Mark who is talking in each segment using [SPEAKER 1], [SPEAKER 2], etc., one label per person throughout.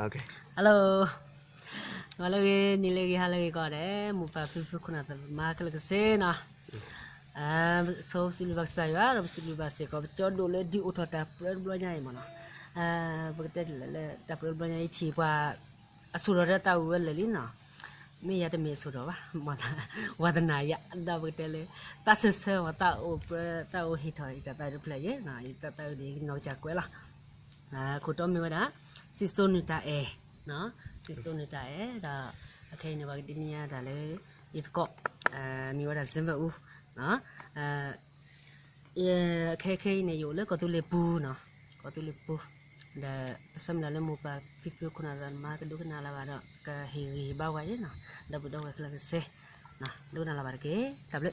[SPEAKER 1] Ok.
[SPEAKER 2] Hello. Ngala ge nile ge hala ge kore mu pa fifu kuna ta ma kala ke se na. So silu bak sa ya ro silu bak se ko cho do le di auto ta pro blo nya yi ma na. Ba te le ta pro blo nya yi chi kwa asu ro ta u le li na. Me ya de me so do ba ma ta wa da na ya da ba te le ta se se wa ta o ta o hi thoi ta ta play ye na ta di no cha kwe la. Ko to me wa da si so ni ta e no si so ni ta e da okay ne ba di ni ya da le if ko mi wa da sim ba u no okay ne yo le ko tu le pu no ko tu le pu da sam la le mu pa pi pi ko na da ma ka du na la ba da ka hi ba wa ye no da bu da wa ka la se na du na la ba ke tab le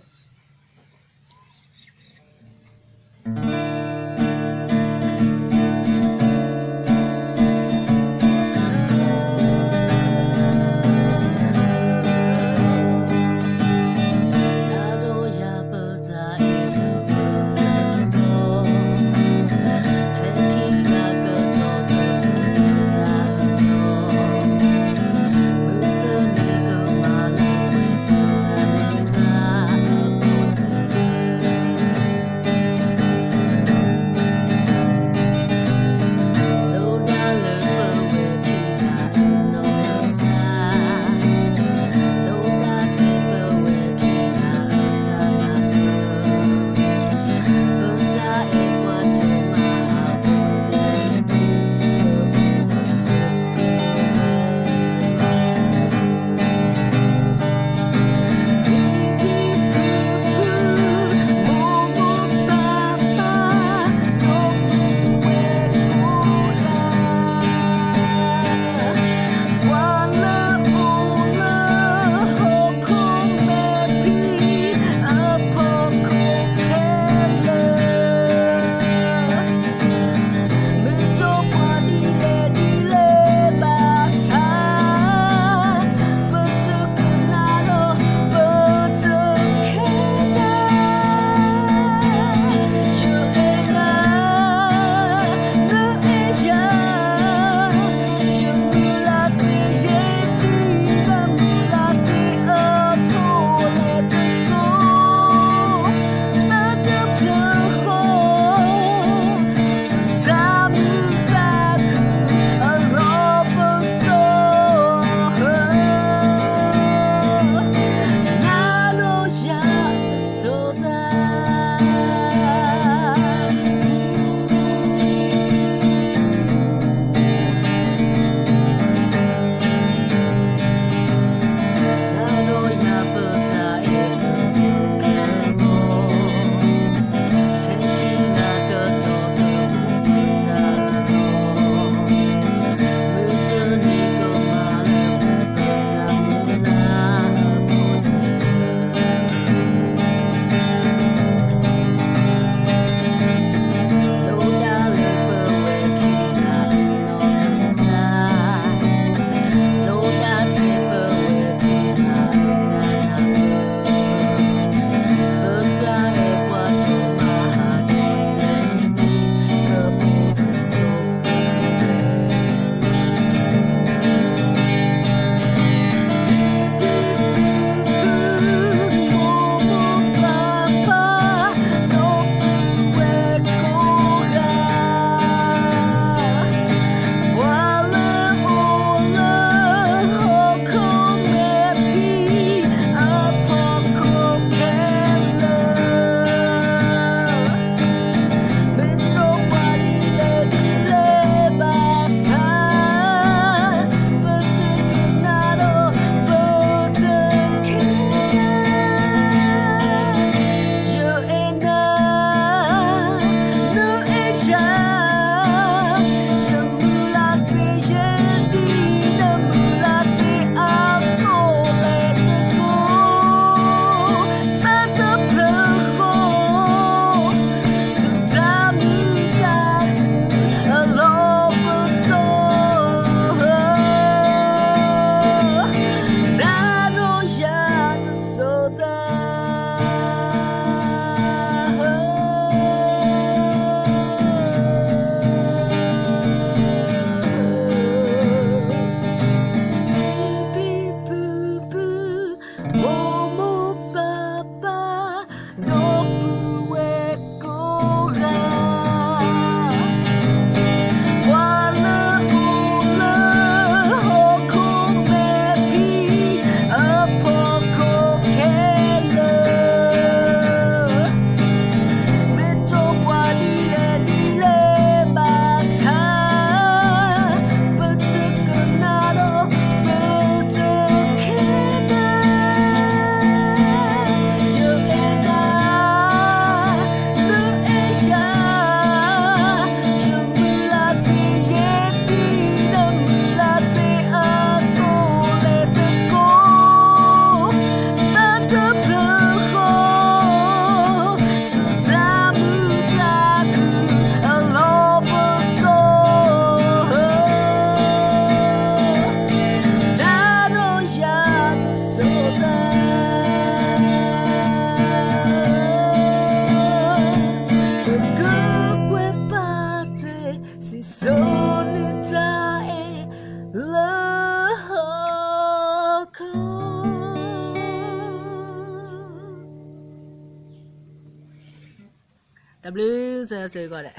[SPEAKER 2] W ဆိုဆိုကောတဲ့